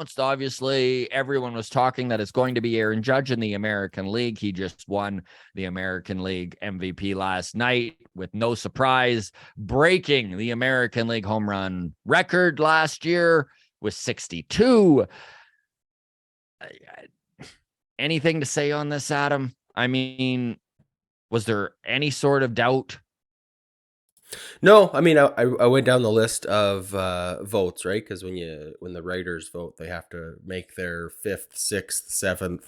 announced, obviously, everyone was talking that it's going to be Aaron Judge in the American League. He just won the American League MVP last night with no surprise, breaking the American League home run record last year with 62. Anything to say on this, Adam? I mean, was there any sort of doubt? No, I mean, I went down the list of votes, right? Because when the writers vote, they have to make their fifth, sixth, seventh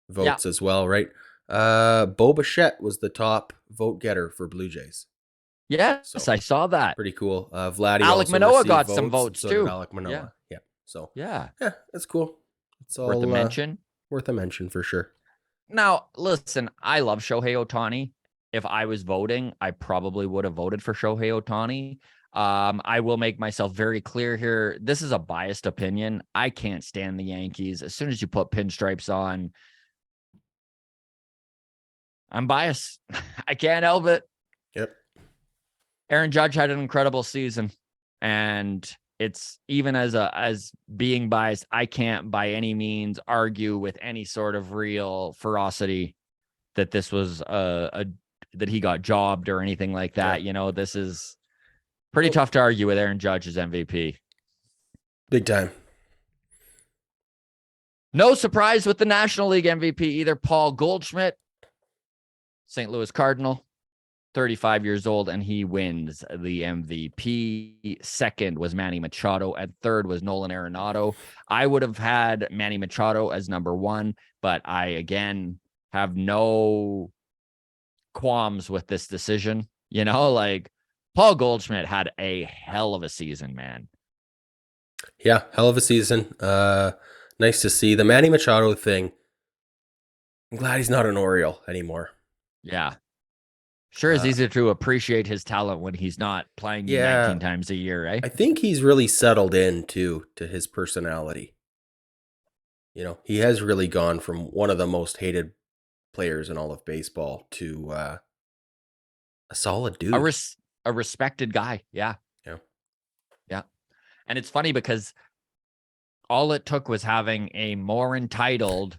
Yeah. votes as well, right? Bo Bichette was the top vote getter for Blue Jays, Yes, so I saw that. pretty cool. Vladdy Alec also Manoah received got some votes, and votes so did too. Alec Yeah. Manoah. Yeah, so Yeah. yeah, that's cool. It's Worth a all mention. worth a mention for sure. Now, listen, I love Shohei Ohtani. If I was voting, I probably would have voted for Shohei Ohtani. I will make myself very clear here. This is a biased opinion. I can't stand the Yankees. As soon as you put pinstripes on, I'm biased. I can't help it. Yep. Aaron Judge had an incredible season, and it's even as being biased, I can't by any means argue with any sort of real ferocity that this was that he got jobbed or anything like that. Yeah. This is pretty tough to argue with Aaron Judge as MVP. Big time. No surprise with the National League MVP either. Paul Goldschmidt, St. Louis Cardinal, 35 years old, and he wins the MVP. Second was Manny Machado, and third was Nolan Arenado. I would have had Manny Machado as number one, but I, again, have no qualms with this decision. Like Paul Goldschmidt had a hell of a season, man. Yeah, hell of a season. Nice to see the Manny Machado thing. I'm glad he's not an Oriole anymore. Yeah. Sure is easier to appreciate his talent when he's not playing you 19 times a year, right? I think he's really settled in to his personality. He has really gone from one of the most hated players in all of baseball to a solid dude. A respected guy. Yeah. Yeah. Yeah. And it's funny because all it took was having a more entitled,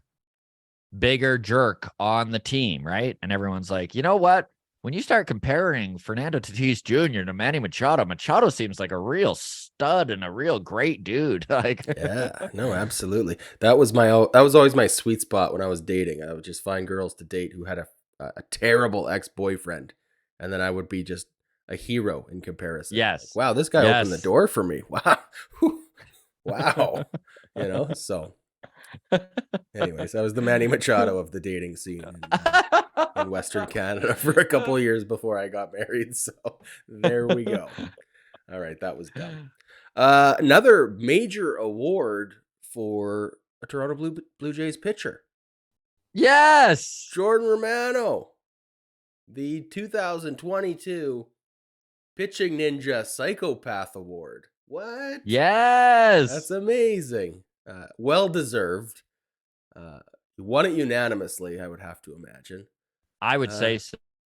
bigger jerk on the team, right? And everyone's like, you know what? When you start comparing Fernando Tatis Jr. to Manny Machado, Machado seems like a real stud and a real great dude. Yeah, no, absolutely. That was always my sweet spot when I was dating. I would just find girls to date who had a terrible ex-boyfriend, and then I would be just a hero in comparison. Yes. Like, wow, this guy opened the door for me. Wow. Wow. So anyways, I was the Manny Machado of the dating scene in Western Canada for a couple of years before I got married. So there we go. All right, that was done. Another major award for a Toronto Blue Jays pitcher. Yes. Jordan Romano, the 2022 Pitching Ninja Psychopath Award. What? Yes. That's amazing. Well deserved. He won it unanimously, I would have to imagine. I would say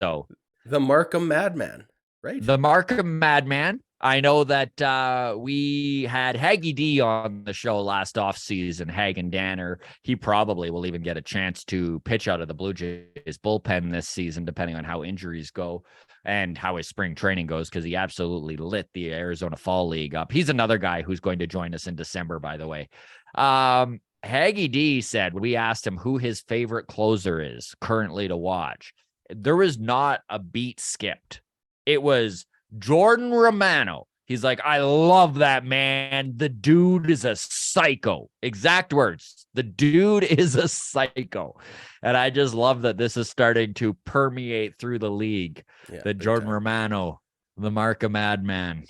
so. The Markham Madman, right? The Markham Madman. I know that we had Haggy D on the show last offseason, Hagen Danner. He probably will even get a chance to pitch out of the Blue Jays bullpen this season, depending on how injuries go and how his spring training goes, because he absolutely lit the Arizona Fall League up. He's another guy who's going to join us in December, by the way. Haggy D said, we asked him who his favorite closer is currently to watch. There was not a beat skipped. It was Jordan Romano. He's like, I love that man. The dude is a psycho. Exact words. The dude is a psycho. And I just love that this is starting to permeate through the league. That Jordan Romano, the Markham Madman,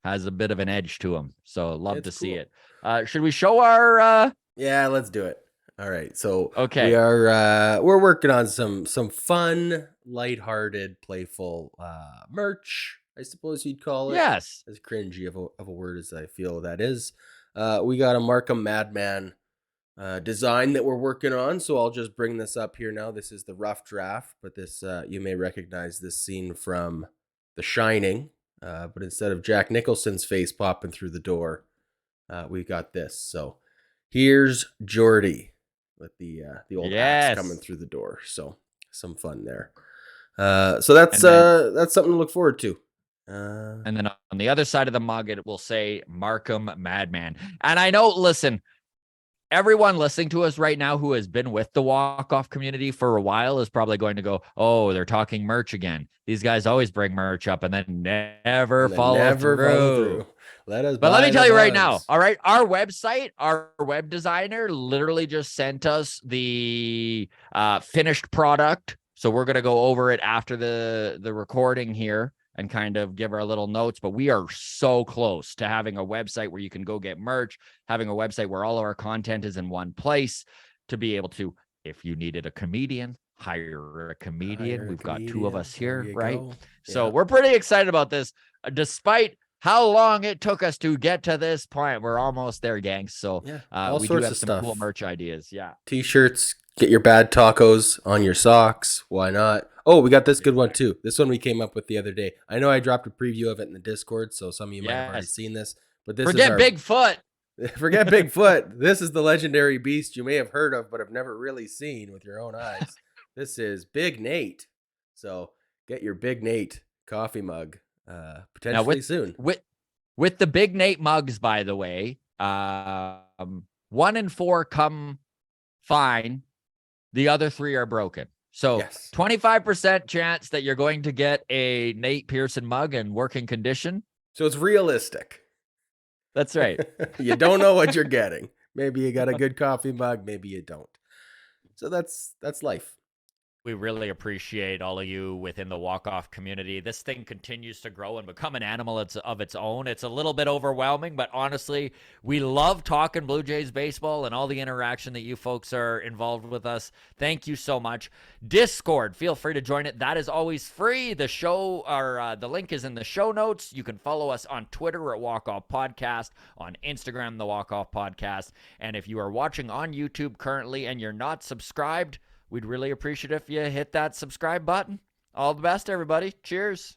has a bit of an edge to him. So love to see it. Should we show our... Yeah, let's do it. All right. So okay, we're working on some fun, lighthearted, playful merch, I suppose you'd call it. Yes. As cringy of a word as I feel that is. We got a Markham Madman design that we're working on, so I'll just bring this up here now. This is the rough draft, but this you may recognize this scene from The Shining, but instead of Jack Nicholson's face popping through the door, we got this. So Here's Jordy with the old axe coming Yes. through the door. So some fun there. So that's And then something to look forward to. and then on the other side of the mug, it will say Markham Madman. And I know, listen, everyone listening to us right now who has been with the walk-off community for a while is probably going to go, oh, they're talking merch again. These guys always bring merch up and then never follow through. Let us But let me buy the tell you right now, mugs. all right, our website, our web designer literally just sent us the finished product. So we're going to go over it after the recording here and kind of give our little notes. But we are so close to having a website where you can go get merch, having a website where all of our content is in one place to be able to, if you needed a comedian, hire a comedian. We've got two of us here, right? So we're pretty excited about this, despite how long it took us to get to this point. We're almost there, gang. So all we do sorts have of some stuff. cool merch ideas. Yeah. T-shirts, get your bad tacos on your socks. Why not? Oh, we got this good one too. This one we came up with the other day. I know I dropped a preview of it in the Discord, so some of you might have already seen this. But this Forget is our Bigfoot. Forget Bigfoot. This is the legendary beast you may have heard of but have never really seen with your own eyes. This is Big Nate. So get your Big Nate coffee mug potentially soon. With the Big Nate mugs, by the way, 1 in 4 come fine. The other 3 are broken. So 25% chance that you're going to get a Nate Pearson mug in working condition. So it's realistic. That's right. You don't know what you're getting. Maybe you got a good coffee mug, maybe you don't. So that's life. We really appreciate all of you within the walk-off community. This thing continues to grow and become an animal of its own. It's a little bit overwhelming, but honestly, we love talking Blue Jays baseball and all the interaction that you folks are involved with us. Thank you so much. Discord, feel free to join it. That is always free. The show, or the link is in the show notes. You can follow us on Twitter at Walk Off Podcast, on Instagram, the Walk Off Podcast. And if you are watching on YouTube currently and you're not subscribed, we'd really appreciate if you hit that subscribe button. All the best, everybody. Cheers.